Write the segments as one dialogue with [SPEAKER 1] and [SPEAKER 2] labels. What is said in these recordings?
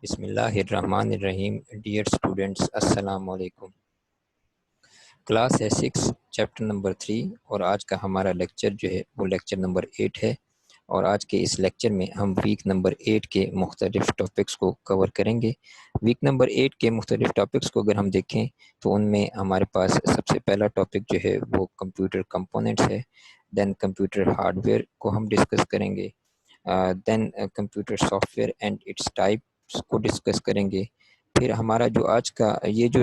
[SPEAKER 1] بسم اللہ الرحمن الرحیم. ڈیئر اسٹوڈنٹس، السلام علیکم. کلاس ہے 6 چیپٹر نمبر 3 اور آج کا ہمارا لیکچر جو ہے وہ لیکچر نمبر 8 ہے. اور آج کے اس لیکچر میں ہم ویک نمبر 8 کے مختلف ٹاپکس کو کور کریں گے. ویک نمبر 8 کے مختلف ٹاپکس کو اگر ہم دیکھیں تو ان میں ہمارے پاس سب سے پہلا ٹاپک جو ہے وہ کمپیوٹر کمپوننٹس ہے. دین کمپیوٹر ہارڈ ویئر کو ہم ڈسکس کریں گے. Then computer soft and its types کو ڈسکس کریں گے. پھر ہمارا جو آج کا یہ جو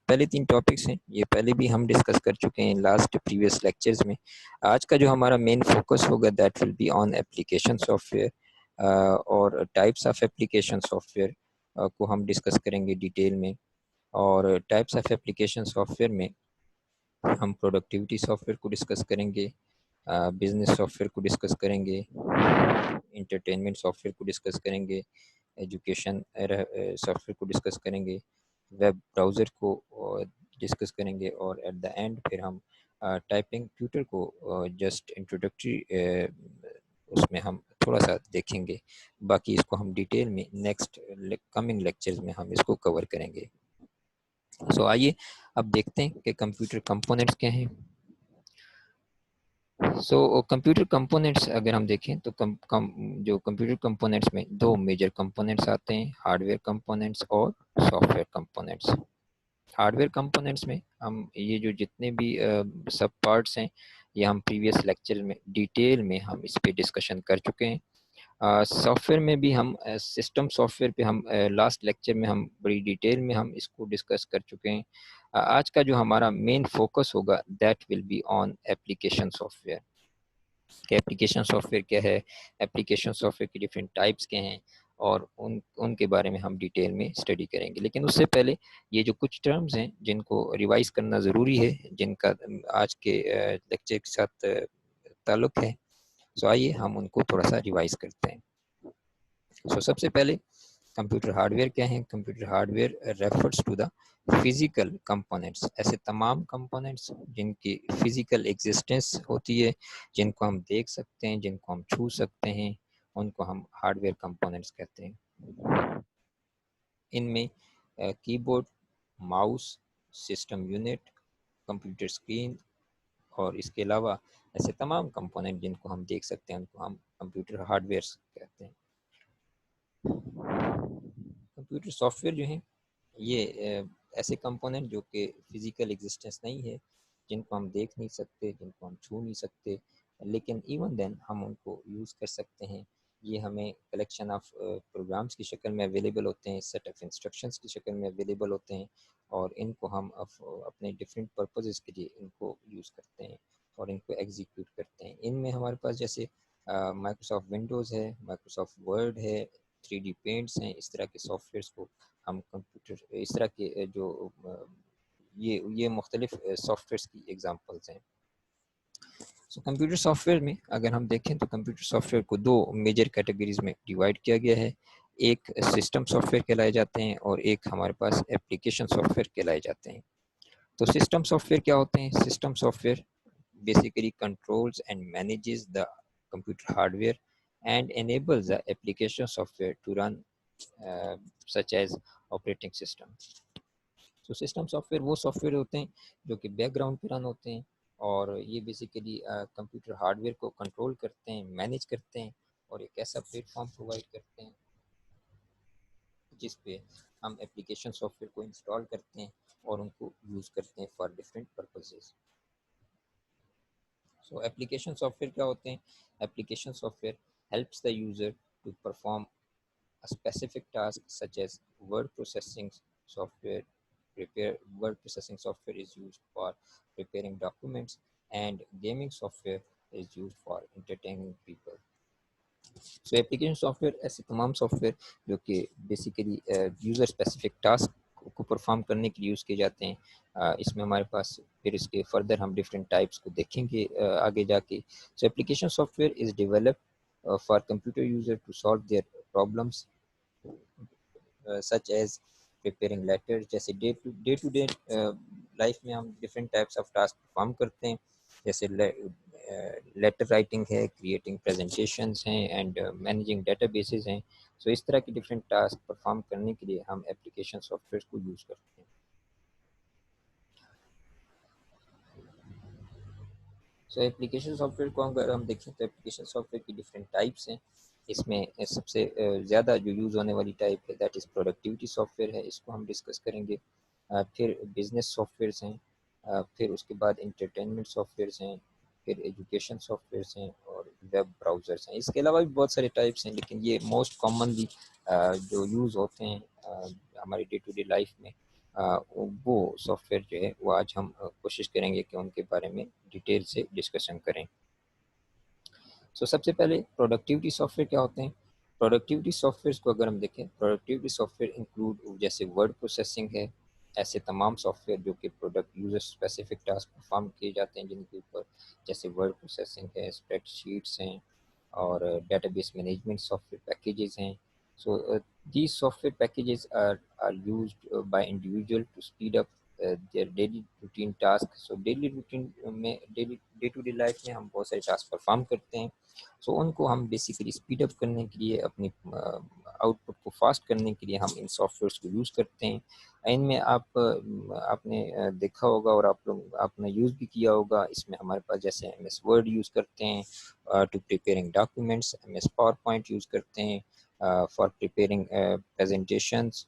[SPEAKER 1] پہلے 3 ٹاپکس ہیں یہ پہلے بھی ہم ڈسکس کر چکے ہیں لاسٹ پریویس لیکچرز میں. آج کا جو ہمارا مین فوکس ہوگا that will be on application soft اور types of application soft where کو ہم ڈسکس کریں گے ڈیٹیل میں. اور types of application soft where میں ہم پروڈکٹیوٹی سافٹ ویئر کو ڈسکس کریں گے, بزنس سافٹ ویئر کو ڈسکس کریں گے, انٹرٹینمنٹ سافٹ ویئر کو ڈسکس کریں گے, ایجوکیشن سافٹ ویئر کو ڈسکس کریں گے, ویب براؤزر کو ڈسکس کریں گے, اور ایٹ دا اینڈ پھر ہم ٹائپنگ ٹیوٹر کو جسٹ انٹروڈکٹری اس میں ہم تھوڑا سا دیکھیں گے. باقی اس کو ہم ڈیٹیل میں نیکسٹ کمنگ لیکچرز میں ہم اس کو کور کریں گے. سو آئیے اب دیکھتے ہیں کہ کمپیوٹر کمپوننٹس کیا ہیں. سو کمپیوٹر کمپوننٹس اگر ہم دیکھیں تو جو کمپیوٹر کمپوننٹس میں 2 میجر کمپوننٹس آتے ہیں, ہارڈ ویئر کمپوننٹس اور soft where components. Hard where components میں ہم یہ جو جتنے بھی سب پارٹس ہیں یہ ہم پریویس لیکچر میں ڈیٹیل میں ہم اس پہ ڈسکشن کر چکے ہیں. سافٹ ویئر میں بھی ہم سسٹم سافٹ ویئر پہ ہم لاسٹ لیکچر میں ہم بڑی ڈیٹیل میں ہم اس کو ڈسکس کر چکے ہیں. آج کا جو ہمارا مین فوکس ہوگا that will be on application software. کہ اپلیکیشن سافٹ ویئر کیا ہے, اپلیکیشن سافٹ ویئر کی ڈفرینٹ ٹائپس کے ہیں, اور ان کے بارے میں ہم ڈیٹیل میں اسٹڈی کریں گے. لیکن اس سے پہلے یہ جو کچھ ٹرمز ہیں جن کو ریوائز کرنا ضروری ہے, جن کا آج کے لیکچر کے ساتھ تعلق ہے, سو آئیے ہم ان کو تھوڑا سا ریوائز کرتے ہیں. سو سب سے پہلے کمپیوٹر ہارڈ ویئر کیا ہیں. Computer hardware refers to the physical components. ایسے تمام کمپوننٹس جن کی فزیکل ایگزسٹنس ہوتی ہے, جن کو ہم دیکھ سکتے ہیں, جن کو ہم چھو سکتے ہیں, ان کو ہم ہارڈ ویئر کمپوننٹس کہتے ہیں. ان میں کی board, mouse, system unit, computer screen اور اس کے علاوہ ایسے تمام کمپوننٹ جن کو ہم دیکھ سکتے ہیں ان کو ہم کمپیوٹر ہارڈ ویئر کہتے ہیں. کمپیوٹر سافٹ ویئر جو ہیں یہ ایسے کمپوننٹ جو کہ فزیکل ایگزسٹنس نہیں ہے, جن کو ہم دیکھ نہیں سکتے, جن کو ہم چھو نہیں سکتے, لیکن ایون دین ہم ان کو یوز کر سکتے ہیں. یہ ہمیں کلیکشن آف پروگرامس کی شکل میں اویلیبل ہوتے ہیں, سیٹ آف انسٹرکشنس کی شکل میں اویلیبل ہوتے ہیں, اور ان کو ہم اپنے ڈفرینٹ پرپزز کے لیے ان کو یوز کرتے ہیں اور ان کو ایگزیکیوٹ کرتے ہیں. ان میں ہمارے پاس جیسے مائکروسافٹ ونڈوز ہے, مائکروسافٹ ورڈ ہے, 3D پینٹس ہیں. اس طرح کے سافٹ ویئرس کو ہم کمپیوٹر, اس طرح کے جو یہ مختلف سافٹ ویئرس کی ایگزامپلس ہیں. سو کمپیوٹر سافٹ ویئر میں اگر ہم دیکھیں تو کمپیوٹر سافٹ ویئر کو 2 میجر کیٹیگریز میں ڈیوائڈ کیا گیا ہے. ایک سسٹم سافٹ ویئر کہلائے جاتے ہیں اور ایک ہمارے پاس اپلیکیشن سافٹ ویئر کہلائے جاتے ہیں. تو سسٹم سافٹ ویئر کیا ہوتے ہیں؟ System soft where basically controls and manages the computer hardware and enables the application software to run such as operating system. So system software وہ سافٹ ویئر ہوتے ہیں جو کہ بیک گراؤنڈ پہ رن ہوتے ہیں, اور یہ بیسیکلی کمپیوٹر ہارڈ ویئر کو کنٹرول کرتے ہیں, مینیج کرتے ہیں, اور ایک ایسا پلیٹ فارم پرووائڈ کرتے ہیں جس پہ ہم اپلیکیشن سافٹ ویئر کو انسٹال کرتے ہیں اور ان کو یوز کرتے ہیں for different purposes. So application software کیا ہوتے ہیں؟ Application software helps the user to perform a specific task such as word processing software. Word processing software is used for preparing documents, and gaming software is used for entertaining people. So application software ایسے تمام soft جو کہ basically user specific task کو perform کرنے کے لیے use کیے جاتے ہیں. اس میں ہمارے پاس پھر اس کے فردر ہم ڈفرینٹ ٹائپس کو دیکھیں گے آگے جا کے. So application soft where is developed for computer user to solve their problems such as preparing letters. جیسے ڈے ٹو ڈے لائف میں ہم different types of task perform کرتے ہیں, جیسے لیٹر رائٹنگ ہے, کریٹنگ پریزنٹیشنز ہیں, اینڈ مینیجنگ ڈیٹا بیسز ہیں. So اس طرح کی ڈفرینٹ ٹاسک پرفارم کرنے کے لیے ہم اپلیکیشن سافٹ ویئر کو یوز کرتے ہیں. سو اپلیکیشن سافٹ ویئر کو اگر ہم دیکھیں تو اپلیکیشن سافٹ ویئر کی ڈفرینٹ ٹائپس ہیں. اس میں سب سے زیادہ جو یوز ہونے والی ٹائپ ہے that is productivity soft where ہے، اس کو ہم ڈسکس کریں گے. پھر بزنس سافٹ ویئرس ہیں، پھر اس کے بعد انٹرٹینمنٹ سافٹ ویئرس ہیں، پھر ایجوکیشن سافٹ ویئرس ہیں، اور ویب براؤزرس ہیں. اس کے علاوہ بھی بہت سارے ٹائپس ہیں، لیکن یہ موسٹ کامنلی جو یوز ہوتے ہیں ہماری ڈے ٹو ڈے لائف میں، وہ سافٹ ویئر جو ہے وہ آج ہم کوشش کریں گے کہ ان کے بارے میں ڈیٹیل سے ڈسکشن کریں. سو سب سے پہلے پروڈکٹیوٹی سافٹ ویئر کیا ہوتے ہیں؟ پروڈکٹیوٹی سافٹ ویئرس کو اگر ہم دیکھیں، پروڈکٹیوٹی سافٹ ویئر انکلوڈ جیسے ورڈ پروسیسنگ ہے، ایسے تمام سافٹ ویئر جو کہ product user specific task perform کیے جاتے ہیں جن کے اوپر، جیسے ورڈ پروسیسنگ ہے، اسپریڈ شیٹس ہیں، اور database management soft packages ہیں. So these soft packages are used by individual to speed up their daily routine tasks. So daily routine میں ڈے ٹو ڈے لائف میں ہم بہت سارے task perform کرتے ہیں. سو ان کو ہم بیسیکلی اسپیڈ اپ کرنے کے لیے، اپنی آؤٹ پٹ کو فاسٹ کرنے کے لیے ہم ان سافٹ ویئرس کو یوز کرتے ہیں. ان میں آپ نے دیکھا ہوگا اور آپ نے یوز بھی کیا ہوگا. اس میں ہمارے پاس جیسے ایم ایس ورڈ یوز کرتے ہیں to preparing documents, M S PowerPoint use کرتے ہیں for preparing presentations,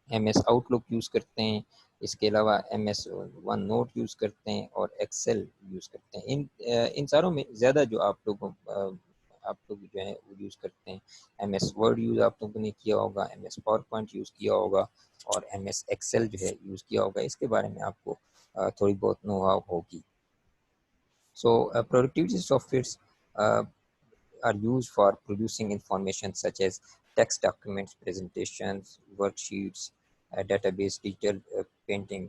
[SPEAKER 1] M S Outlook use کرتے ہیں. اس کے علاوہ M S OneNote use کرتے ہیں اور ایکسل یوز کرتے ہیں. ان ساروں میں زیادہ جو آپ لوگ جو ہیں وہ یوز کرتے ہیں، ایم ایس ورڈ یوز آپ لوگوں نے کیا ہوگا، M S PowerPoint use کیا ہوگا، اور ایم ایس ایکسل جو ہے یوز کیا ہوگا. اس کے بارے میں آپ کو تھوڑی بہت نو ہاؤ ہوگی. So productivity softwares are used for producing information such as text documents, presentations, worksheets, database, digital painting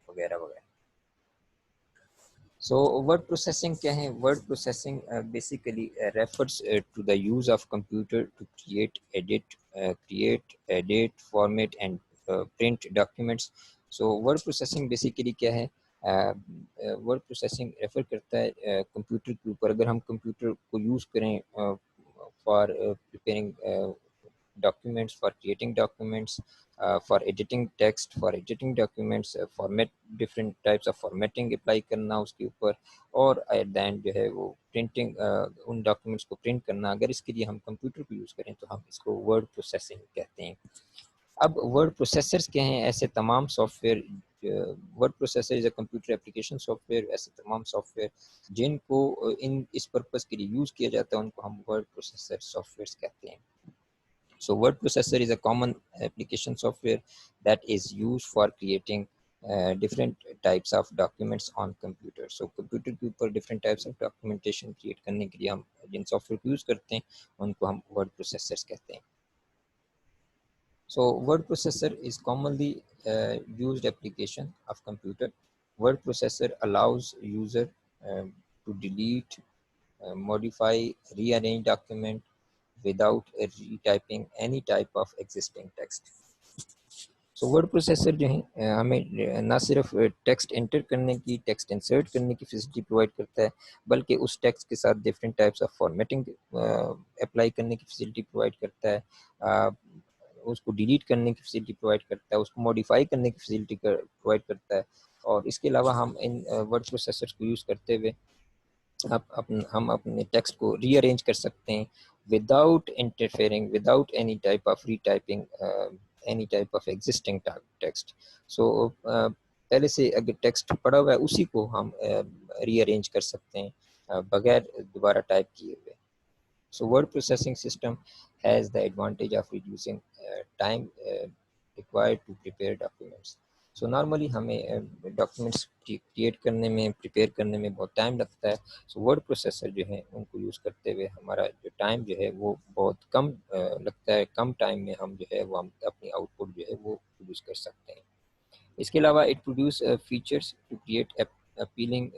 [SPEAKER 1] وغیرہ وغیرہ. سو ورڈ پروسیسنگ کیا ہے؟ Word processing basically refers to the use of computer to edit format and print documents. So word processing basically کیا ہے؟ Word processing refer کرتا ہے computer کے اوپر. اگر ہم کمپیوٹر کو یوز کریں for preparing documents, for creating documents, for editing text, for editing documents, format different types of formatting apply کرنا اس کے اوپر، اور ایٹ دا اینڈ جو ہے وہ پرنٹنگ ان ڈاکیومنٹس کو پرنٹ کرنا. اگر اس کے لیے ہم کمپیوٹر کو یوز کریں تو ہم اس کو ورڈ پروسیسنگ کہتے ہیں. اب ورڈ پروسیسرز کیا ہیں؟ ایسے تمام software, word processor is a computer application software. ایسے تمام سافٹ ویئر جن کو اس پرپز کے لیے یوز کیا جاتا ہے ان کو ہم ورڈ پروسیسر سافٹ ویئرس کہتے ہیں. So word processor is a common application software that is used for creating different types of documents on computer. So computer کے اوپر different types of documentation create کرنے کے لیے ہم جن سافٹ ویئر کو یوز کرتے ہیں ان کو ہم word processors کہتے ہیں. So word processor is commonly used application of computer. Word processor allows user to delete, modify, rearrange document without retyping any type of existing text. So word processor جو ہیں ہمیں نہ صرف ٹیکسٹ انٹر کرنے کی، text insert کرنے کی facility provide کرتا ہے، بلکہ اس ٹیکسٹ کے ساتھ different types of formatting apply کرنے کی فیسلٹی پرووائڈ کرتا ہے، اس کو ڈیلیٹ کرنے کی فیسلٹی پرووائڈ کرتا ہے، اس کو ماڈیفائی کرنے کی فیسلٹی پرووائڈ کرتا ہے. اور اس کے علاوہ ہم ان ورڈ پروسیسرس کو یوز کرتے ہوئے ہم اپنے ٹیکسٹ کو ری ارینج کر سکتے ہیں without interfering, without any type of retyping any type of existing text. So پہلے سے اگر ٹیکسٹ پڑا ہوا ہے اسی کو ہم ری ارینج کر سکتے ہیں بغیر دوبارہ ٹائپ کیے ہوئے. So word processing system has the advantage of reducing time required to prepare documents. So normally ہمیں ڈاکیومنٹس کریٹ کرنے میں، پریپیئر کرنے میں بہت ٹائم لگتا ہے. سو ورڈ پروسیسر جو ہے ان کو یوز کرتے ہوئے ہمارا جو ٹائم جو ہے وہ بہت کم لگتا ہے. کم ٹائم میں ہم جو ہے وہ ہم اپنی آؤٹ پٹ جو ہے وہ پروڈیوس کر سکتے ہیں. اس کے علاوہ it produce features to create appealing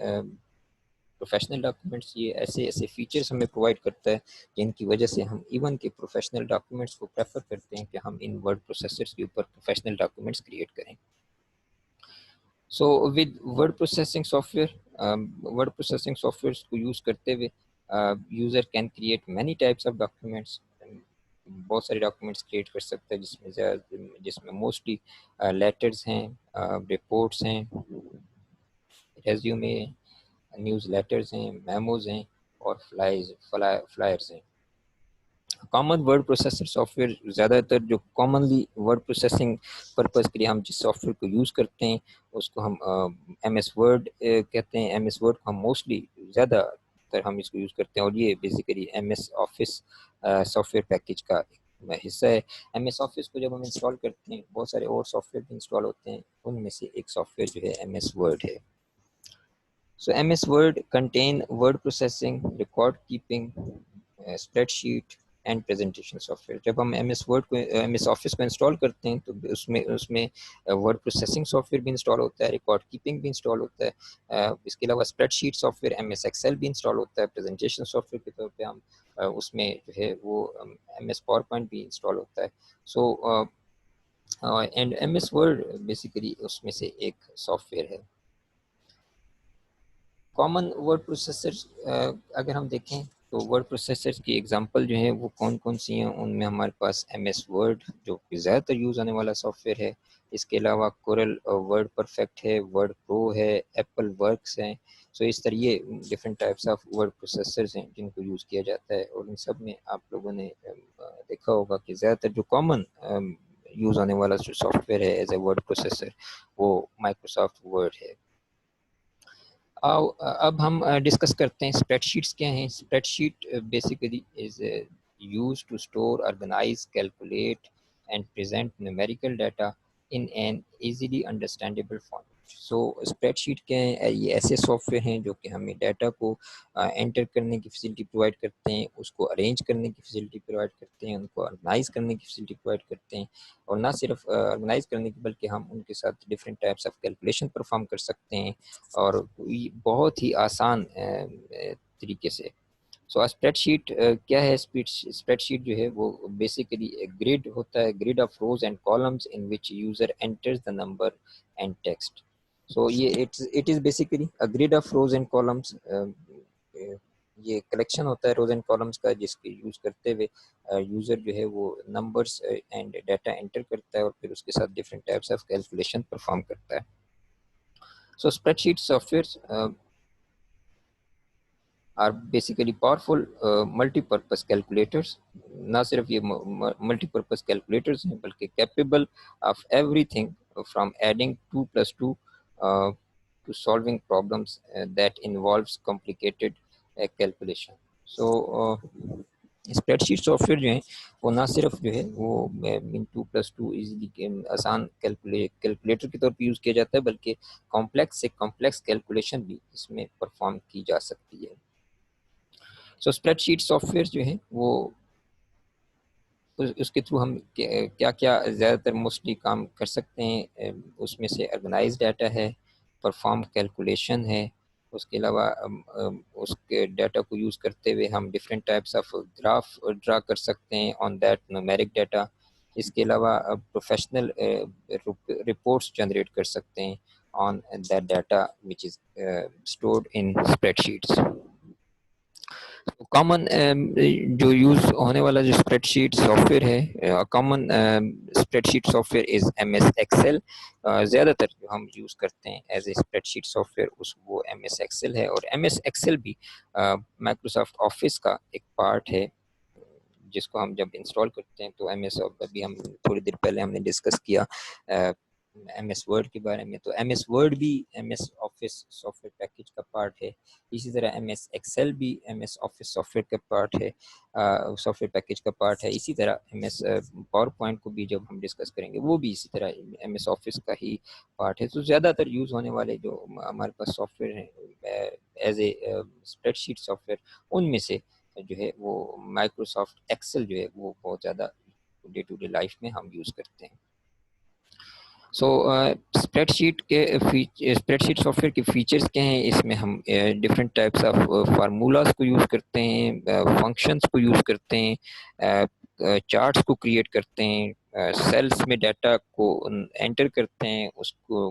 [SPEAKER 1] professional documents. یہ ایسے فیچرس ہمیں پرووائڈ کرتا ہے جن کی وجہ سے ہم ایون کے پروفیشنل ڈاکیومنٹس کو پریفر کرتے ہیں کہ ہم ان ورڈ پروسیسرس کے اوپر پروفیشنل ڈاکیومنٹس کریٹ کریں. So with word processing software, word processing softwares کو یوز کرتے ہوئے user can create many types of documents. بہت سارے ڈاکومنٹس کریٹ کر سکتا ہے جس میں موسٹلی لیٹرز ہیں، رپورٹس ہیں، ریزیومے، نیوز لیٹرز ہیں، میموز ہیں اور فلائرز ہیں۔ Common word processor software, زیادہ تر جو کامنلی ورڈ پروسیسنگ پرپز کے لیے ہم جس سافٹ ویئر کو یوز کرتے ہیں اس کو ہم ایم ایس ورڈ کہتے ہیں۔ ایم ایس ورڈ کو ہم موسٹلی زیادہ تر ہم اس کو یوز کرتے ہیں، اور یہ basically M S Office software package کا حصہ ہے۔ ایم ایس آفس کو جب ہم انسٹال کرتے ہیں بہت سارے اور سافٹ ویئر بھی انسٹال ہوتے ہیں، ان میں سے ایک سافٹ ویئر جو ہے ایم ایس ورڈ ہے۔ So MS Word contain word processing, record keeping, spreadsheet and presentation soft where. جب ہم ایم ایس ورڈ کو ایم ایس آفس کو انسٹال کرتے ہیں تو اس میں ورڈ پروسیسنگ سافٹ ویئر بھی انسٹال ہوتا ہے، ریکارڈ کیپنگ بھی انسٹال ہوتا ہے، اس کے علاوہ spreadsheet software M S Excel بھی انسٹال ہوتا ہے، پریزنٹیشن سافٹ ویئر کے طور پہ ہم اس میں جو ہے وہ ایم ایس پاور پوائنٹ بھی انسٹال ہوتا ہے۔ So and M S word basically اس میں سے ایک سافٹ ویئر ہے۔ کامن ورڈ پروسیسر اگر ہم دیکھیں تو ورڈ پروسیسر کی ایگزامپل جو ہے وہ کون کون سی ہیں، ان میں ہمارے پاس ایم ایس ورڈ جو کہ زیادہ تر یوز ہونے والا سافٹ ویئر ہے، اس کے علاوہ کورل ورڈ پرفیکٹ ہے، ورڈ پرو ہے، ایپل ورکس ہیں۔ سو اس طرح یہ different types of word processors ہیں جن کو یوز کیا جاتا ہے، اور ان سب میں آپ لوگوں نے دیکھا ہوگا کہ زیادہ تر جو کامن یوز ہونے والا جو سافٹ ویئر ہے ایز اے ورڈ پروسیسر وہ مائکروسافٹ ورڈ ہے۔ اب ہم ڈسکس کرتے ہیں اسپریڈ شیٹس کیا ہیں۔ Spreadsheet basically is use to store, organize, calculate and present numerical data in an easily understandable format. So spreadsheet کیا ہیں؟ یہ ایسے سافٹ ویئر ہیں جو کہ ہمیں ڈیٹا کو انٹر کرنے کی فیسلٹی پرووائڈ کرتے ہیں، اس کو ارینج کرنے کی فیسلٹی پرووائڈ کرتے ہیں، ان کو آرگنائز کرنے کی فیسلٹی پرووائڈ کرتے ہیں، اور نہ صرف آرگنائز کرنے کی بلکہ ہم ان کے ساتھ different types of calculation perform کر سکتے ہیں، اور بہت ہی آسان طریقے سے۔ سو اسپریڈ شیٹ کیا ہے؟ اسپریڈ شیٹ جو ہے وہ بیسیکلی گریڈ ہوتا ہے، grid of rows and columns in which user enters the number and text. So یہ it is basically grid of rows and columns, یہ کلیکشن ہوتا ہے روز اینڈ کالمز کا، جس کے یوز کرتے ہوئے یوزر جو ہے وہ نمبرس اینڈ ڈیٹا انٹر کرتا ہے اور پھر اس کے ساتھ different types of calculation perform کرتا ہے۔ So spreadsheet softwares are basically powerful multi-purpose calculators۔ نہ صرف یہ ملٹی پرپز کیلکولیٹرز ہیں بلکہ capable of everything from adding 2+2 to solving problems that involves complicated calculation۔ So spread sheet soft جو ہیں وہ نہ صرف جو ہے وہ 2+2 ایزیلی آسان کیلکولیٹر کے طور پہ یوز کیا جاتا ہے، بلکہ کمپلیکس سے کمپلیکس کیلکولیشن بھی اس میں پرفارم کی جا سکتی ہے۔ سو اسپریڈ شیٹ سافٹ ویئر جو ہیں وہ اس کے تھرو ہم کیا کیا زیادہ تر موسٹلی کام کر سکتے ہیں، اس میں سے آرگنائز ڈیٹا ہے، پرفارم کیلکولیشن ہے، اس کے علاوہ اس کے ڈیٹا کو یوز کرتے ہوئے ہم different types of graph draw کر سکتے ہیں آن دیٹ نومیرک ڈیٹا۔ اس کے علاوہ پروفیشنل رپورٹس جنریٹ کر سکتے ہیں on that data which is stored in spreadsheets. Common جو یوز ہونے والا جو اسپریڈ شیٹ سافٹ ویئر ہے، common spreadsheet soft where is M S Excel. زیادہ تر جو ہم یوز کرتے ہیں as a spreadsheet software وہ ایم ایس ایکسل ہے، اور ایم ایس ایکسل بھی مائکروسافٹ آفس کا ایک پارٹ ہے، جس کو ہم جب انسٹال کرتے ہیں تو ایم ایس، ابھی ہم تھوڑی دیر پہلے ہم نے ڈسکس کیا ایم ایس ورڈ کے بارے میں، تو ایم ایس ورڈ بھی M S Office software package کا پارٹ ہے۔ اسی طرح ایم ایس ایکسل بھی M S Office software کا پارٹ ہے، سافٹ ویئر پیکیج کا پارٹ ہے۔ اسی طرح ایم ایس پاور پوائنٹ کو بھی جب ہم ڈسکس کریں گے وہ بھی اسی طرح ایم ایس آفس کا ہی پارٹ ہے۔ تو زیادہ تر یوز ہونے والے جو ہمارے پاس سافٹ ویئر ہیں as a spreadsheet soft, ان میں سے جو ہے وہ مائکروسافٹ ایکسل جو ہے وہ بہت زیادہ ڈے ٹو ڈے لائف میں ہم یوز کرتے ہیں۔ سو اسپریڈ شیٹ سافٹ ویئر کے فیچرز کیا ہیں؟ اس میں ہم ڈفرینٹ ٹائپس آف فارمولاز کو یوز کرتے ہیں، فنکشنز کو یوز کرتے ہیں، چارٹس کو کریٹ کرتے ہیں، سیلس میں ڈیٹا کو انٹر کرتے ہیں، اس کو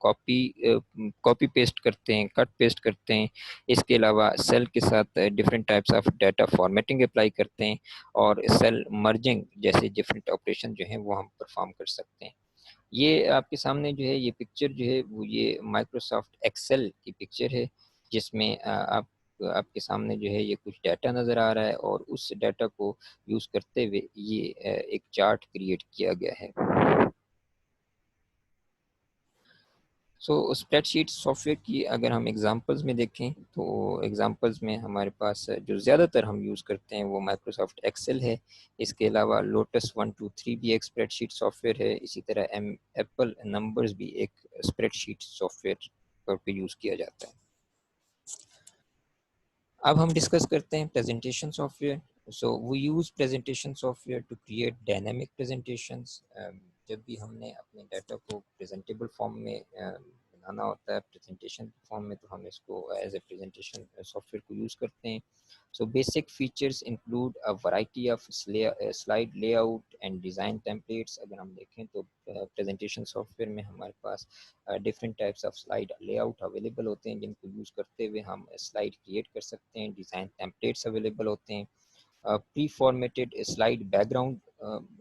[SPEAKER 1] کاپی پیسٹ کرتے ہیں، کٹ پیسٹ کرتے ہیں. اس کے علاوہ سیل کے ساتھ different types of data formatting apply کرتے ہیں، اور سیل مرجنگ جیسے ڈفرینٹ آپریشن جو ہیں وہ ہم پرفارم کر سکتے ہیں. یہ آپ کے سامنے جو ہے یہ پکچر جو ہے وہ یہ مائکروسافٹ ایکسل کی پکچر ہے، جس میں آپ کے سامنے جو ہے یہ کچھ ڈیٹا نظر آ رہا ہے، اور اس ڈیٹا کو یوز کرتے ہوئے یہ ایک چارٹ کریٹ کیا گیا ہے. سو اسپریڈ شیٹ سافٹ ویئر کی اگر ہم ایگزامپلز میں دیکھیں تو ایگزامپلز میں ہمارے پاس جو زیادہ تر ہم یوز کرتے ہیں وہ مائکروسافٹ ایکسل ہے. اس کے علاوہ لوٹس 123 بھی ایک اسپریڈ شیٹ سافٹ ویئر ہے. اسی طرح ایپل نمبرز بھی ایک اسپریڈ شیٹ سافٹ ویئر طور پہ یوز کیا جاتا ہے. اب ہم ڈسکس کرتے ہیں presentation soft where. So we use presentation software to create dynamic presentations. جب بھی ہم نے اپنے ڈیٹا کو پریزنٹیبل فارم میں بنانا ہوتا ہے پریزنٹیشن فارم میں، تو ہم اس کو as a presentation soft where کو یوز کرتے ہیں. So basic features include a variety of slide layout and design templates. اگر ہم دیکھیں تو پریزنٹیشن سافٹ ویئر میں ہمارے پاس different types of slide layout available ہوتے ہیں، جن کو یوز کرتے ہوئے ہم سلائڈ کریٹ کر سکتے ہیں. ڈیزائن ٹیمپلیٹس اویلیبل ہوتے ہیں. Preformatted slide background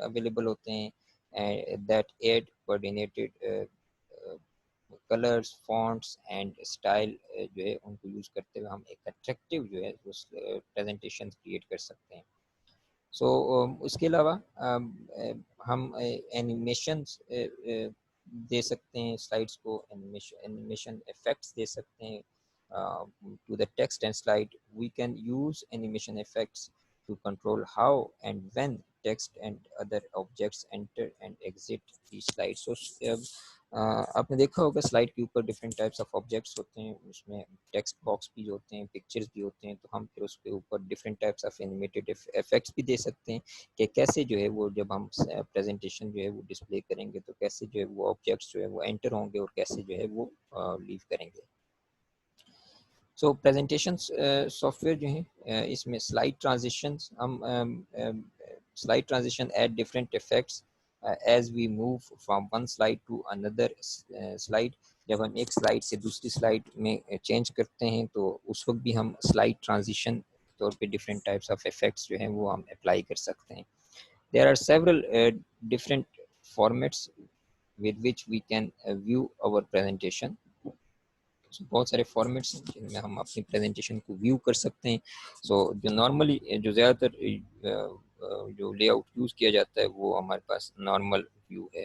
[SPEAKER 1] available ہوتے ہیں that add coordinated colours, fonts and style جو ہے ان کو یوز کرتے ہوئے ہم ایک اٹریکٹیو جو ہے پریزنٹیشن کریٹ کر سکتے ہیں. سو اس کے علاوہ ہم اینیمیشنس دے سکتے ہیں سلائڈس کو، اینیمیشن افیکٹس دے سکتے ہیں to the text and slide. We can use animation effects to control how and when text and other objects enter and exit the slide. So آپ نے دیکھا ہوگا سلائڈ کے اوپر ڈفرینٹ ٹائپس آف آبجیکٹس ہوتے ہیں، اس میں ٹیکسٹ باکس بھی ہوتے ہیں، پکچرز بھی ہوتے ہیں. تو ہم پھر اس کے اوپر different types of animated effects بھی دے سکتے ہیں کہ کیسے جو ہے وہ جب ہم پریزنٹیشن جو ہے وہ ڈسپلے کریں گے تو کیسے جو ہے وہ آبجیکٹس جو ہے وہ انٹر ہوں گے اور کیسے جو ہے وہ لیو کریں گے. سو پریزنٹیشن سافٹ ویئر جو ہیں اس میں سلائڈ ٹرانزیشنس، ہم slide transition at different effects as we move from one slide to another slide. جب ہم ایک سلائڈ سے دوسری سلائڈ میں چینج کرتے ہیں تو اس وقت بھی ہم سلائڈ ٹرانزیشن کے طور پہ ڈفرینٹ ٹائپس آف افیکٹس جو ہیں وہ ہم اپلائی کر سکتے ہیں. There are several different formats with which we can view our presentation. بہت سارے فارمیٹس ہیں جن میں ہم اپنی پریزنٹیشن کو ویو کر سکتے ہیں. سو جو نارملی جو زیادہ تر جو لے آؤٹ یوز کیا جاتا ہے وہ ہمارے پاس نارمل ویو ہے،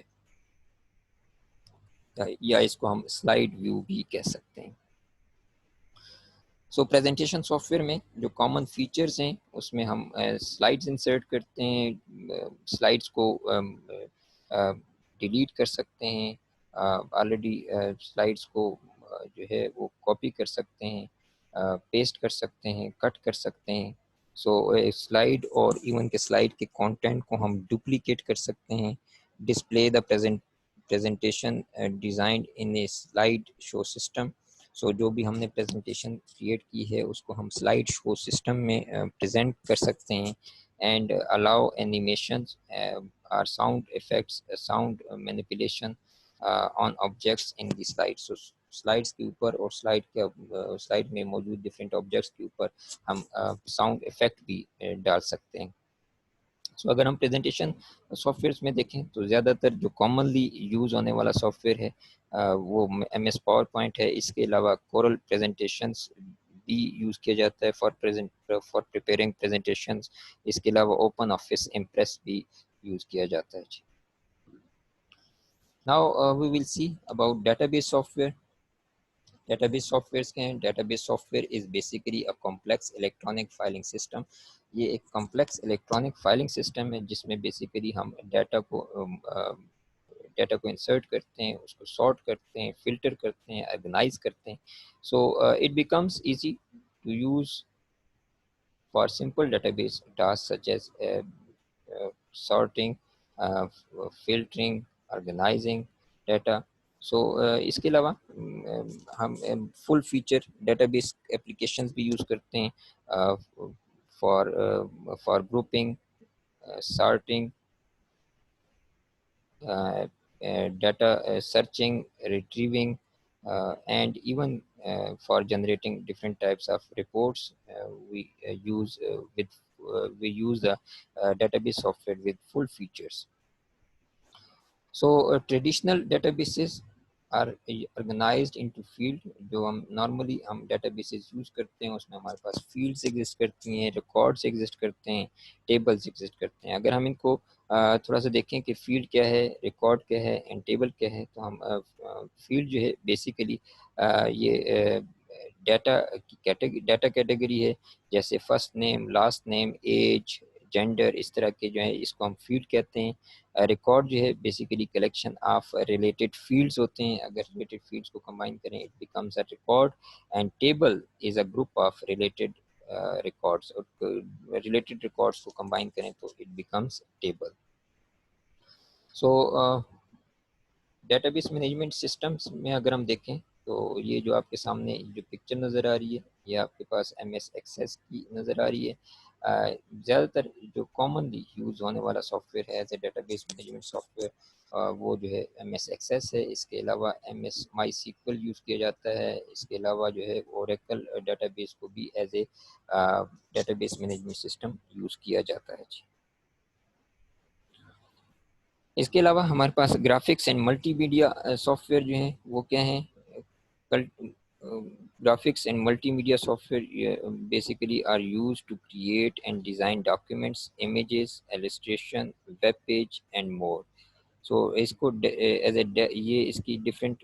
[SPEAKER 1] یا اس کو ہم سلائڈ ویو بھی کہہ سکتے ہیں. سو پریزنٹیشن سافٹ ویئر میں جو کامن فیچرز ہیں اس میں ہم سلائڈز انسرٹ کرتے ہیں، سلائڈز کو ڈیلیٹ کر سکتے ہیں، آلریڈی سلائڈز کو جو ہے وہ کاپی کر سکتے ہیں، پیسٹ کر سکتے ہیں، کٹ کر سکتے ہیں. سو سلائڈ اور ایون کے سلائڈ کے کانٹینٹ کو ہم ڈپلیکیٹ کر سکتے ہیں. Display the presentation designed in a slide show system. So جو بھی ہم نے پریزنٹیشن کریٹ کی ہے اس کو ہم سلائڈ شو سسٹم میں پریزنٹ کر سکتے ہیں. اینڈ الاؤ اینیمیشن اور sound effects, sound manipulation on objects in the slide. So slides کے اوپر اور سلائڈ میں موجود ڈفرینٹ آبجیکٹس کے اوپر ہم ساؤنڈ افیکٹ بھی ڈال سکتے ہیں. سو اگر ہم پریزنٹیشن سافٹ ویئرس میں دیکھیں تو زیادہ تر جو کامنلی یوز ہونے والا سافٹ ویئر ہے وہ ایم ایس پاور پوائنٹ ہے. اس کے علاوہ کورل پریزنٹیشنس بھی یوز کیا جاتا ہے فار پریپیرنگ پریزنٹیشنس. اس کے علاوہ اوپن آفس امپریس بھی یوز کیا جاتا ہے. Now we will see about database software. Database softwares کے ہیں. Database software is basically a complex electronic filing system. یہ ایک کمپلیکس الیکٹرانک فائلنگ سسٹم ہے جس میں بیسیکلی ہم ڈیٹا کو انسرٹ کرتے ہیں، اس کو سارٹ کرتے ہیں، فلٹر کرتے ہیں، آرگنائز کرتے ہیں. So it becomes easy to use for simple database tasks such as sorting, filtering, organizing data. سو اس کے علاوہ ہم فل فیچر ڈیٹا بیس اپلیکیشنز بھی یوز کرتے ہیں for grouping, sorting, data searching, retrieving and even for generating different types of reports, we use the database software with full features. So traditional databases are organized into field. جو ہم normally ہم databases use کرتے ہیں اس میں ہمارے پاس fields exist کرتی ہیں, records ایگزسٹ کرتے ہیں, tables ایگزسٹ کرتے ہیں. اگر ہم ان کو تھوڑا سا دیکھیں کہ field کیا ہے, record کیا ہے, and table کیا ہے, تو ہم field جو ہے بیسیکلی یہ ڈیٹا کیٹیگری ہے, جیسے first name, last name, age, gender, اس طرح کے جو ہے اس کو ہم فیلڈ کہتے ہیں. ریکارڈ جو ہے basically collection of related fields ہوتے ہیں. اگر ریلیٹڈ فیلڈز کو کمبائن کریں it becomes a record. And table is a group of related records. Related records کو کمبائن کریں تو it becomes table. So data base management systems میں اگر ہم دیکھیں تو یہ جو آپ کے سامنے جو پکچر نظر آ رہی ہے یہ آپ کے پاس ایم ایس ایکسیس کی نظر آ رہی ہے. زیادہ تر جو کامنلی یوز ہونے والا سافٹ ویئر ہے as a database management software وہ جو ہے ایم ایس ایکسیس ہے. اس کے علاوہ ایم ایس مائی سیکول یوز کیا جاتا ہے. اس کے علاوہ جو ہے اوریکل ڈیٹا بیس کو بھی as a database management system use کیا جاتا ہے. اس کے علاوہ ہمارے پاس graphics and multimedia soft جو ہیں وہ کیا ہیں. Graphics and multimedia software basically are used to create and design documents, images, illustration, web page and more. سو اس کو ایز اے یہ اس کی ڈفرینٹ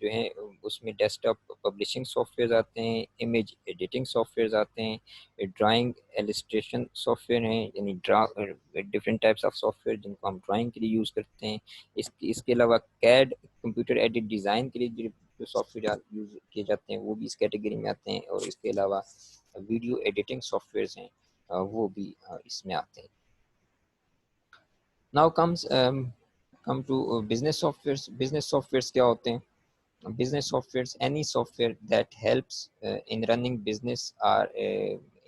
[SPEAKER 1] جو ہیں اس میں desktop publishing softwares آتے ہیں, امیج ایڈیٹنگ سافٹ ویئرز آتے ہیں, ڈرائنگ ایلسٹریشن سافٹ ویئر ہیں, یعنی different types of soft where جن کو ہم ڈرائنگ کے لیے یوز کرتے ہیں. اس کے علاوہ کیڈ کمپیوٹر ایڈٹ ڈیزائن کے لیے جو سافٹ ویئر یوز کیے جاتے ہیں وہ بھی اس کیٹیگری میں آتے ہیں. اور اس کے علاوہ ویڈیو ایڈیٹنگ سافٹ ویئرز ہیں وہ بھی اس میں آتے ہیں. Now come to business softwares. Business softwares کیا ہوتے ہیں؟ Business softwares, any software that helps in running business or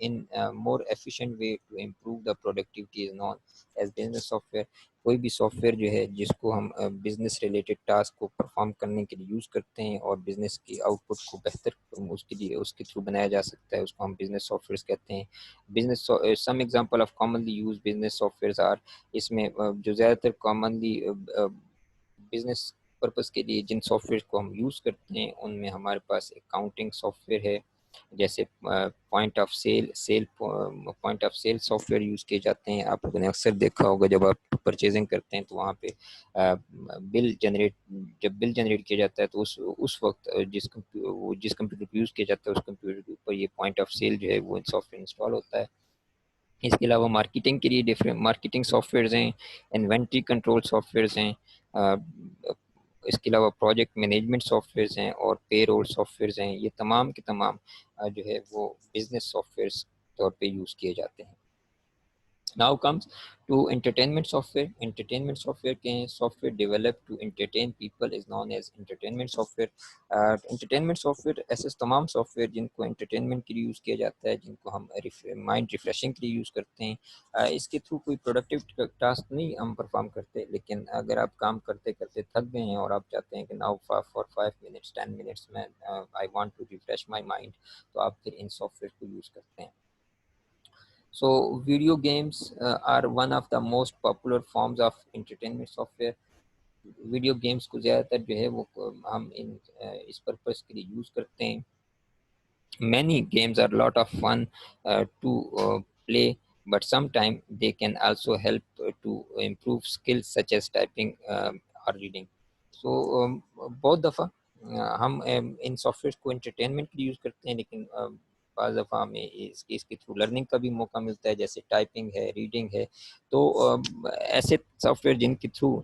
[SPEAKER 1] in a more efficient way to improve the productivity is known as business software. کوئی بھی soft where جو ہے جس کو ہم بزنس ریلیٹڈ ٹاسک کو پرفارم کرنے کے لیے یوز کرتے ہیں اور بزنس کی آؤٹ پٹ کو بہتر اس کے لیے اس کے تھرو بنایا جا سکتا ہے, اس کو ہم بزنس سافٹ ویئرس کہتے ہیں. Business some example of commonly use business softwares are, اس میں جو زیادہ تر کامنلی بزنس پرپس کے لیے جن سافٹ ویئر کو ہم یوز کرتے ہیں ان میں ہمارے پاس اکاؤنٹنگ سافٹ ویئر ہے, جیسے point of sale software use کیے جاتے ہیں. آپ لوگوں نے اکثر دیکھا ہوگا جب آپ پرچیزنگ کرتے ہیں تو وہاں پہ جب بل جنریٹ کیا جاتا ہے تو اس وقت جس کمپیوٹر کو یوز کیا جاتا ہے اس کمپیوٹر کے اوپر یہ پوائنٹ آف سیل جو ہے وہ سافٹ ویئر انسٹال ہوتا ہے. اس کے علاوہ مارکیٹنگ کے لیے ڈفرینٹ مارکیٹنگ سافٹ ویئرز ہیں, انوینٹری کنٹرول سافٹ ویئرز ہیں, اس کے علاوہ پروجیکٹ مینجمنٹ سافٹ ویئرز ہیں اور پے رول سافٹ ویئرز ہیں. یہ تمام کے تمام جو ہے وہ بزنس سافٹ ویئرز طور پہ یوز کیے جاتے ہیں. Now comes to entertainment software. Entertainment software کے ہیں software developed to entertain people is known as entertainment software. Entertainment software ایسے تمام سافٹ ویئر جن کو انٹرٹینمنٹ کے لیے یوز کیا جاتا ہے, جن کو ہم مائنڈ ریفریشنگ کے لیے یوز کرتے ہیں. اس کے تھرو کوئی پروڈکٹیو ٹاسک نہیں ہم پرفارم کرتے, لیکن اگر آپ کام کرتے کرتے تھک گئے ہیں اور آپ چاہتے ہیں کہ ناؤ فار 5 منٹس 10 منٹس میں I want to refresh my mind, تو آپ پھر ان سافٹ ویئر کو یوز کرتے ہیں. So video games are one of the most popular forms of entertainment software. Video games کو زیادہ تر جو ہے وہ ہم اس پرپس کے لیے یوز کرتے ہیں. Many games are a lot of fun to play, but sometimes they can also help to improve skills such as typing or reading. So بہت دفعہ ہم ان سافٹ ویئر کو انٹرٹینمنٹ کے لیے یوز کرتے ہیں, لیکن بعض دفعہ ہمیں اس کے تھرو لرننگ کا بھی موقع ملتا ہے, جیسے ٹائپنگ ہے, ریڈنگ ہے. تو ایسے سافٹ ویئر جن کے تھرو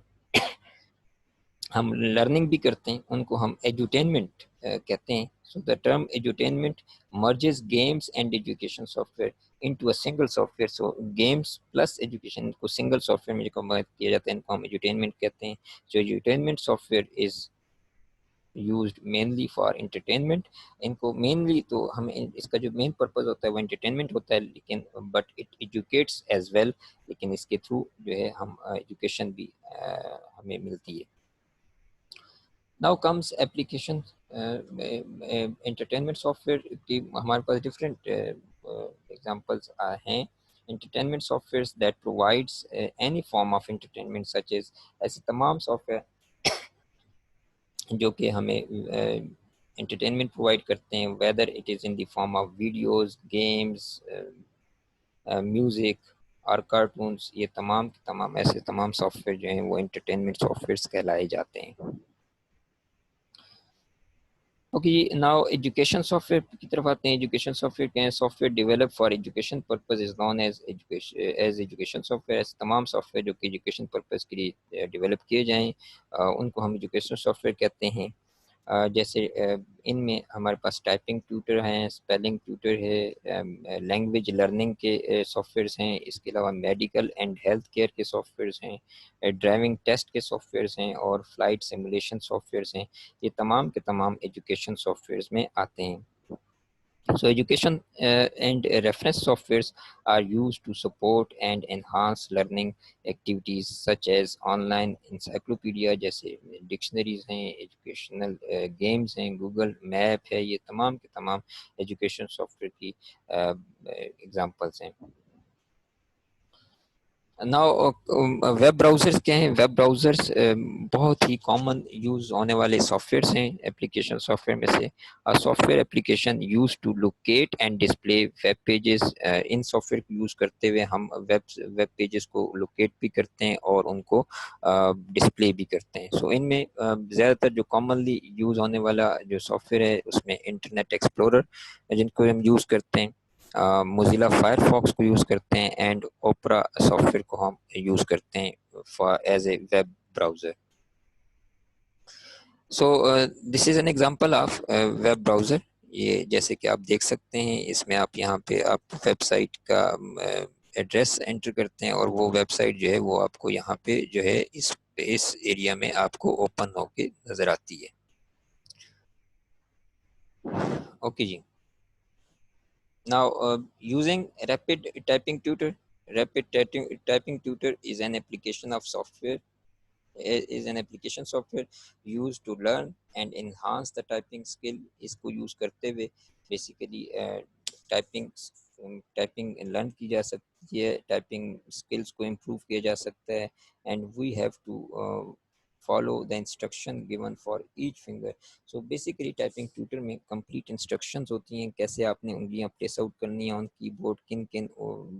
[SPEAKER 1] ہم لرننگ بھی کرتے ہیں ان کو ہم ایڈوٹینمنٹ کہتے ہیں. So the term edutainment merges games and education soft into a single soft where. So games plus education کو سنگل سافٹ ویئر میں جو کنورٹ کیا جاتا ہے ان کو ہم ایڈوٹینمنٹ کہتے ہیں. So edutainment soft where is used mainly for entertainment. ان کو مینلی تو ہمیں اس کا جو مین پرپز ہوتا ہے وہ انٹرٹینمنٹ ہوتا ہے, لیکن but it educates as well, لیکن اس کے تھرو جو ہے ہم ایجوکیشن بھی ہمیں ملتی ہے. Now comes application entertainment software کی ہمارے پاس ڈفرینٹ ایگزامپلس ہیں. Entertainment soft that provides any form of entertainment such as, ایسے تمام سافٹ ویئر جو کہ ہمیں انٹرٹینمنٹ پرووائڈ کرتے ہیں، whether it is in the form of videos, games, music اور کارٹونس. یہ تمام کے تمام ایسے تمام سافٹ ویئر جو ہیں وہ انٹرٹینمنٹ سافٹ ویئرس کہلائے جاتے ہیں. Okay, now education software کی طرف آتے ہیں. ایجوکیشن سافٹ ویئر کیا ہے؟ Software develop for education purpose is known as education software. ایسے تمام سافٹ ویئر جو کہ ایجوکیشن پرپز کے لیے ڈیولپ کیے جائیں ان کو ہم ایجوکیشن سافٹ ویئر کہتے ہیں. جیسے ان میں ہمارے پاس ٹائپنگ ٹیوٹر ہیں، اسپیلنگ ٹیوٹر ہے، لینگویج لرننگ کے سافٹ ویئرس ہیں، اس کے علاوہ میڈیکل اینڈ ہیلتھ کیئر کے سافٹ ویئرس ہیں، ڈرائیونگ ٹیسٹ کے سافٹ ویئرس ہیں اور فلائٹ سیمولیشن سافٹ ویئرس ہیں. یہ تمام کے تمام ایجوکیشن سافٹ ویئرس میں آتے ہیں. So education and reference softwares are used to support and enhance learning activities such as online encyclopedia جیسے ڈکشنریز ہیں، ایجوکیشنل گیمز ہیں، گوگل میپ ہے. یہ تمام کے تمام ایجوکیشن سافٹ ویئر کی ایگزامپلس ہیں. ناؤ ویب براؤزرس کیا ہیں؟ ویب براؤزرس بہت ہی کامن یوز ہونے والے سافٹ ویئرس ہیں ایپلیکیشن سافٹ ویئر میں سے. Software application use to locate and display web pages. ان سافٹ ویئر کو یوز کرتے ہوئے ہم ویب پیجز کو لوکیٹ بھی کرتے ہیں اور ان کو ڈسپلے بھی کرتے ہیں. سو ان میں زیادہ تر جو کامنلی یوز ہونے والا جو سافٹ ویئر ہے اس میں انٹرنیٹ ایکسپلورر جن کو ہم یوز کرتے ہیں، موزیلا فائر فاکس کو یوز کرتے ہیں، اینڈ اوپرا سافٹ ویئر کو ہم یوز کرتے ہیں far as a web browser. So this is an example of web browser. یہ جیسے کہ آپ دیکھ سکتے ہیں اس میں آپ یہاں پہ آپ ویب سائٹ کا ایڈریس انٹر کرتے ہیں اور وہ ویب سائٹ جو ہے وہ آپ کو یہاں پہ جو ہے اس ایریا میں آپ کو اوپن ہو کے نظر آتی ہے. Okay G. Now, using rapid typing tutor. Rapid typing tutor is an application of software. Is an application software used to learn and enhance the typing skill. اس کو یوز کرتے ہوئے بیسیکلی ٹائپنگ لرن کی جا سکتی ہے، typing skills کو improve کیا جا سکتا ہے. And we have to follow the instruction given for each finger. So basically typing tutor میں complete instructions ہوتی ہیں کیسے آپ نے انگلیاں پریس آؤٹ کرنی ہیں آن کی بورڈ، کن کن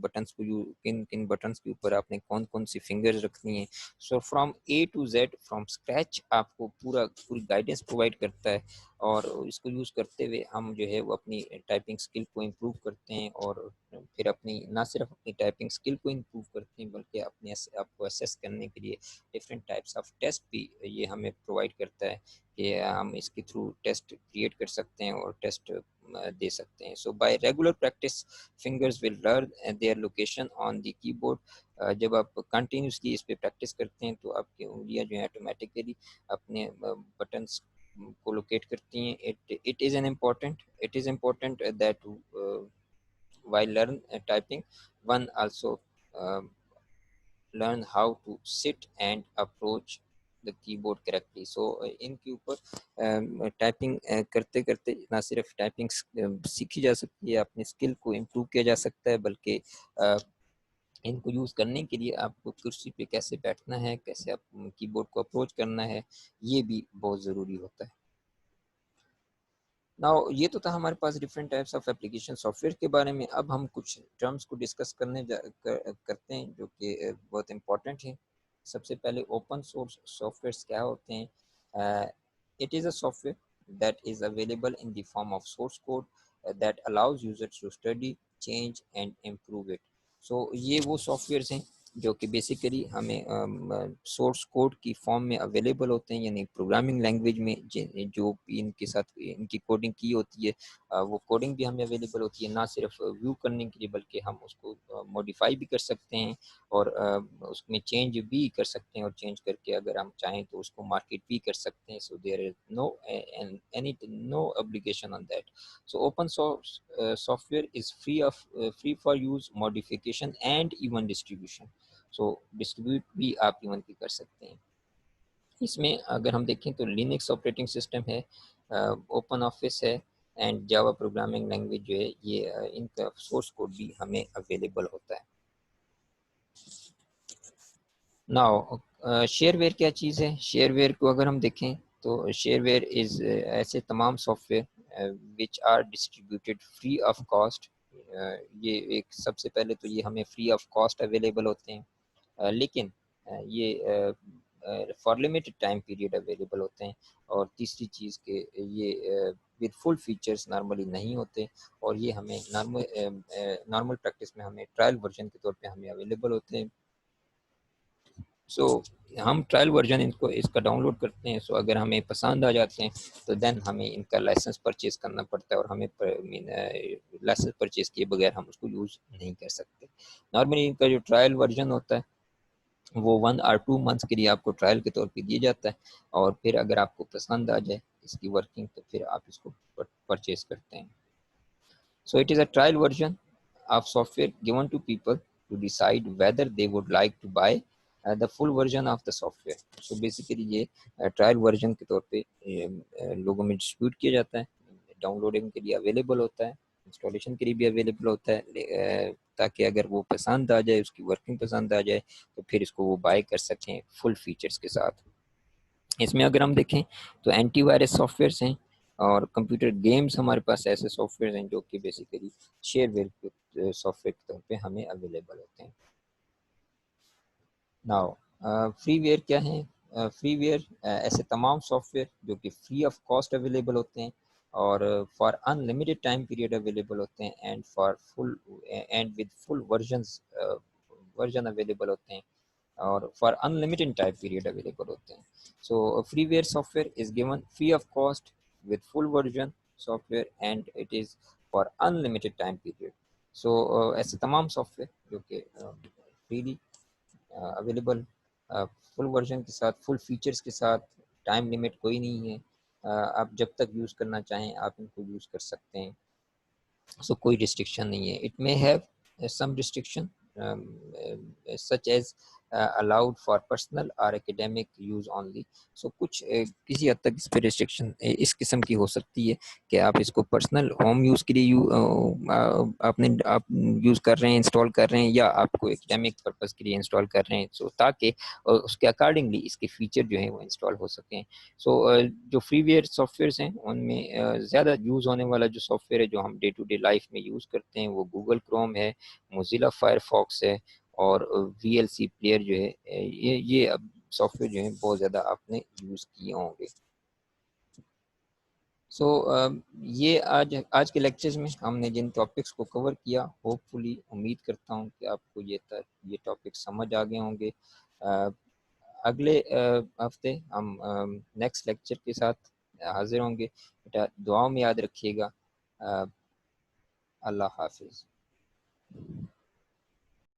[SPEAKER 1] بٹنس کو کن کن بٹنس کے اوپر آپ نے کون کون سی فنگرز رکھنی ہیں. So from A to Z from scratch آپ کو پوری گائیڈنس پرووائڈ کرتا ہے اور اس کو یوز کرتے ہوئے ہم جو ہے وہ اپنی ٹائپنگ اسکل کو امپروو کرتے ہیں اور پھر اپنی نہ صرف اپنی ٹائپنگ اسکل کو امپروو کرتے ہیں بلکہ اپنے آپ کو اسیس کرنے کے لیے ڈفرینٹ ٹائپس آف ٹیسٹ بھی یہ ہمیں پرووائڈ کرتا ہے کہ ہم اس کے تھرو ٹیسٹ کریٹ کر سکتے ہیں اور ٹیسٹ دے سکتے ہیں. So by regular practice fingers will learn their location on the keyboard. جب آپ کنٹینیوسلی اس پہ پریکٹس کرتے ہیں تو آپ کی انگلیاں جو ہیں آٹومیٹیکلی اپنے بٹنس کو لوکیٹ کرتی ہیں. It is important that while learn typing one also learn how to sit and approach the keyboard correctly. So ان کے اوپر ٹائپنگ کرتے کرتے نہ صرف ٹائپنگ سیکھی جا سکتی ہے، اپنے اسکل کو امپروو کیا جا سکتا ہے، بلکہ ان کو یوز کرنے کے لیے آپ کو کرسی پہ کیسے بیٹھنا ہے، کیسے آپ کی بورڈ کو اپروچ کرنا ہے، یہ بھی بہت ضروری ہوتا ہے. ناؤ یہ تو تھا ہمارے پاس different types of application soft کے بارے میں. اب ہم کچھ ٹرمز کو ڈسکس کرتے ہیں جو کہ بہت امپورٹنٹ ہیں. سب سے پہلے اوپن سورس سافٹ ویئرس کیا ہوتے ہیں؟ It is a soft that is available in the form of source code that allows users to study, change and improve it. So یہ وہ سافٹ ویئرس ہیں جو کہ بیسیکلی ہمیں source code کی فارم میں اویلیبل ہوتے ہیں، یعنی پروگرامنگ لینگویج میں جو ان کے ساتھ ان کی کوڈنگ کی ہوتی ہے وہ کوڈنگ بھی ہمیں اویلیبل ہوتی ہے، نہ صرف ویو کرنے کے لیے بلکہ ہم اس کو موڈیفائی بھی کر سکتے ہیں اور اس میں چینج بھی کر سکتے ہیں، اور چینج کر کے اگر ہم چاہیں تو اس کو مارکیٹ بھی کر سکتے ہیں. سو دیر از نو obligation on that. So open source software is free for use, modification and even distribution. So distribute بھی آپ ایون بھی کر سکتے ہیں. اس میں اگر ہم دیکھیں تو لینکس آپریٹنگ سسٹم ہے اوپن آفس ہے اینڈ جاوا پروگرامنگ لینگویج جو ہے یہ ان کا سورس کوڈ بھی ہمیں اویلیبل ہوتا ہے. ناؤ شیئر ویئر کیا چیز ہے؟ شیئر ویئر کو اگر ہم دیکھیں تو شیئر ویئر از ایسے تمام software which are distributed free of cost. یہ ایک سب سے پہلے تو یہ ہمیں فری آف کاسٹ اویلیبل ہوتے ہیں، لیکن یہ for limited time period available ہوتے ہیں. اور تیسری چیز کہ یہ ود فل فیچرز نارملی نہیں ہوتے، اور یہ ہمیں نارمل پریکٹس میں ہمیں ٹرائل ورژن کے طور پہ ہمیں اویلیبل ہوتے ہیں. سو ہم ٹرائل ورژن اس کا ڈاؤن لوڈ کرتے ہیں. سو اگر ہمیں پسند آ جاتے ہیں تو دین ہمیں ان کا لائسنس پرچیز کرنا پڑتا ہے، اور ہمیں لائسنس پرچیز کیے بغیر ہم اس کو یوز نہیں کر سکتے. نارملی ان کا جو ٹرائل ورژن ہوتا ہے وہ 1 اور 2 منتھس کے لیے آپ کو ٹرائل کے طور پہ دیا جاتا ہے، اور پھر اگر آپ کو پسند آ جائے اس کی ورکنگ تو پھر آپ اس کو پرچیز کرتے ہیں. So it is a trial version of software given to people to decide whether they would like to buy the full version of the software. So basically یہ ٹرائل ورژن کے طور پہ لوگوں میں ڈسٹریبیوٹ کیا جاتا ہے، ڈاؤن لوڈنگ کے لیے اویلیبل ہوتا ہے، انسٹالیشن کے لیے بھی اویلیبل ہوتا ہے، تاکہ اگر وہ پسند آ جائے، اس کی ورکنگ پسند آ جائے تو پھر اس کو وہ بائی کر سکیں فل فیچرز کے ساتھ. اس میں اگر ہم دیکھیں تو اینٹی وائرس سافٹ ویئرس ہیں، اور کمپیوٹر گیمز ہمارے پاس ایسے سافٹ ویئر ہیں جو کہ basically share where soft کے طور پہ ہمیں اویلیبل ہوتے ہیں. ناؤ فری ویئر کیا ہیں؟ فری ویئر ایسے تمام سافٹ ویئر جو کہ فری آف کاسٹ اویلیبل ہوتے ہیں، اور for unlimited time period available ہوتے ہیں، and for full and with full version available ہوتے ہیں، اور for unlimited time period available ہوتے ہیں. So freeware soft where is given free of cost with full version software and it is for unlimited time period. So ایسے تمام soft جو کہ freely available فل version کے ساتھ، فل features کے ساتھ، ٹائم لمٹ کوئی نہیں ہے، آپ جب تک یوز کرنا چاہیں آپ ان کو یوز کر سکتے ہیں. سو کوئی ریسٹرکشن نہیں ہے. It may have some restriction such as allowed for personal or academic use only. سو کچھ کسی حد تک اس پہ ریسٹرکشن اس قسم کی ہو سکتی ہے کہ آپ اس کو پرسنل ہوم یوز کے لیے آپ یوز کر رہے ہیں، انسٹال کر رہے ہیں، یا آپ کو ایکڈیمک پرپز کے لیے انسٹال کر رہے ہیں، سو تاکہ اس کے اکارڈنگلی اس کے فیچر جو ہیں وہ انسٹال ہو سکیں. سو جو فری ویئر سافٹ ویئرس ہیں ان میں زیادہ یوز ہونے والا جو سافٹ ویئر ہے جو ہم ڈے ٹو ڈے لائف میں یوز کرتے ہیں وہ گوگل کروم ہے، موزیلا فائر فاکس ہے، اور وی ایل سی پلیئر جو ہے. یہ اب سافٹ ویئر جو ہیں بہت زیادہ آپ نے یوز کیے ہوں گے. سو یہ آج کے لیکچرز میں ہم نے جن ٹاپکس کو کور کیا، ہوپ فلی امید کرتا ہوں کہ آپ کو یہ ٹاپک سمجھ آ گئے ہوں گے. اگلے ہفتے ہم نیکسٹ لیکچر کے ساتھ حاضر ہوں گے. بیٹا دعاؤں میں یاد رکھیے گا. اللہ حافظ.